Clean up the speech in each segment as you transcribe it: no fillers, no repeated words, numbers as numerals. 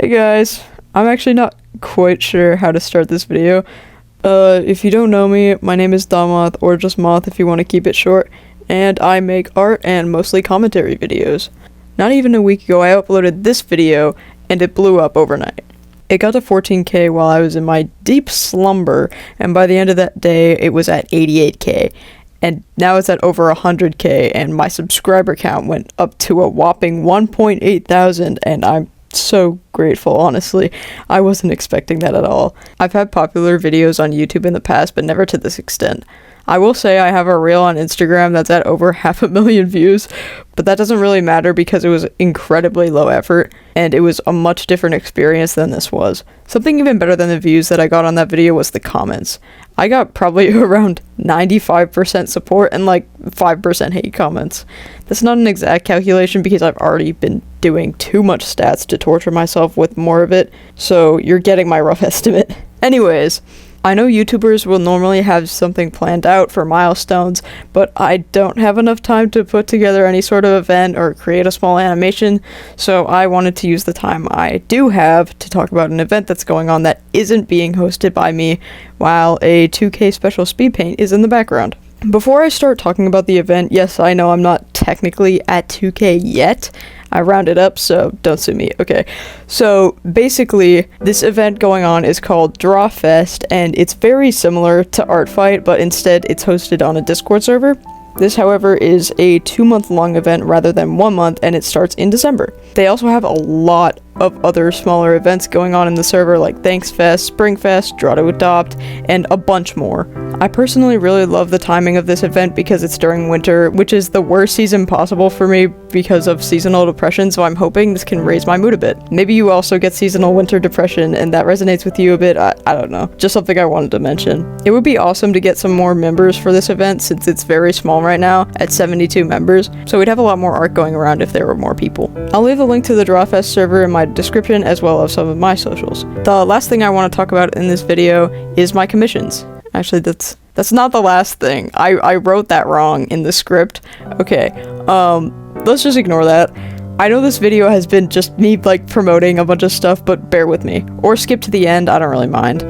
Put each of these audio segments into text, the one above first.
Hey guys, I'm actually not quite sure how to start this video. If you don't know me, my name is Damoth, or just Moth if you want to keep it short, and I make art and mostly commentary videos. Not even a week ago I uploaded this video, and it blew up overnight. It got to 14k while I was in my deep slumber, and by the end of that day it was at 88k. And now it's at over 100k, and my subscriber count went up to a whopping 1.8 thousand, and I'm so grateful, honestly. I wasn't expecting that at all. I've had popular videos on YouTube in the past, but never to this extent. I will say I have a reel on Instagram that's at over 500,000 views, but that doesn't really matter because it was incredibly low effort, and it was a much different experience than this was. Something even better than the views that I got on that video was the comments. I got probably around 95% support and like 5% hate comments. That's not an exact calculation because I've already been doing too much stats to torture myself with more of it, so you're getting my rough estimate. Anyways, I know YouTubers will normally have something planned out for milestones, but I don't have enough time to put together any sort of event or create a small animation, so I wanted to use the time I do have to talk about an event that's going on that isn't being hosted by me, while a 2K special speed paint is in the background. Before I start talking about the event, yes, I know I'm not technically at 2K yet. I rounded up, so don't sue me. Okay, so basically, this event going on is called DrawFest, and it's very similar to Art Fight, but instead it's hosted on a Discord server. This, however, is a 2-month-long event rather than 1 month, and it starts in December. They also have a lot of other smaller events going on in the server, like Thanks Fest, Spring Fest, Draw to Adopt, and a bunch more. I personally really love the timing of this event because it's during winter, which is the worst season possible for me because of seasonal depression, so I'm hoping this can raise my mood a bit. Maybe you also get seasonal winter depression and that resonates with you a bit, I don't know. Just something I wanted to mention. It would be awesome to get some more members for this event since it's very small right now at 72 members, so we'd have a lot more art going around if there were more people. I'll leave a link to the DrawFest server in my description as well as some of my socials. The last thing I want to talk about in this video is my commissions. Actually, that's not the last thing. I wrote that wrong in the script. Okay, let's just ignore that. I know this video has been just me like promoting a bunch of stuff, but bear with me. Or skip to the end, I don't really mind.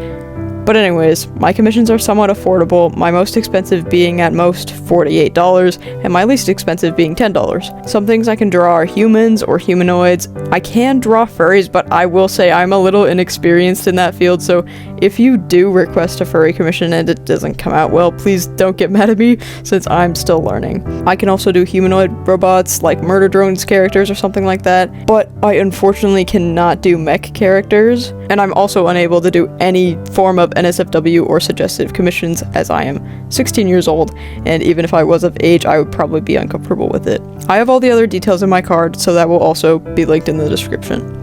But anyways, my commissions are somewhat affordable, my most expensive being at most $48, and my least expensive being $10. Some things I can draw are humans or humanoids. I can draw furries, but I will say I'm a little inexperienced in that field, so if you do request a furry commission and it doesn't come out well, please don't get mad at me, since I'm still learning. I can also do humanoid robots, like Murder Drones characters or something like that, but I unfortunately cannot do mech characters, and I'm also unable to do any form of NSFW or suggestive commissions as I am 16 years old, and even if I was of age, I would probably be uncomfortable with it. I have all the other details in my card, so that will also be linked in the description.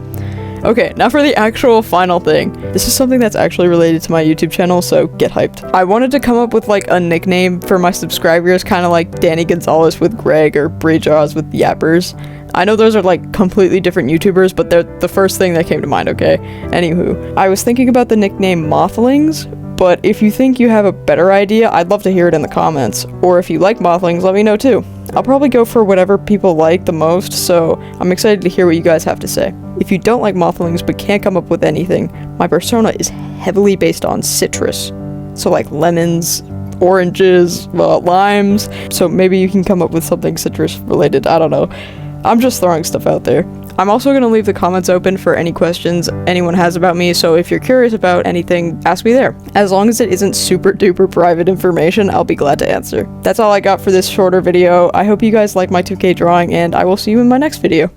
Okay, now for the actual final thing. This is something that's actually related to my YouTube channel, so get hyped. I wanted to come up with like a nickname for my subscribers, kind of like Danny Gonzalez with Greg or Brejaws with Yappers. I know those are like completely different YouTubers, but they're the first thing that came to mind, okay? Anywho, I was thinking about the nickname Mothlings, but if you think you have a better idea, I'd love to hear it in the comments. Or if you like Mothlings, let me know too. I'll probably go for whatever people like the most, so I'm excited to hear what you guys have to say. If you don't like Mothlings but can't come up with anything, my persona is heavily based on citrus. So like lemons, oranges, limes, so maybe you can come up with something citrus related, I don't know. I'm just throwing stuff out there. I'm also going to leave the comments open for any questions anyone has about me, so if you're curious about anything, ask me there. As long as it isn't super duper private information, I'll be glad to answer. That's all I got for this shorter video. I hope you guys like my 2K drawing, and I will see you in my next video.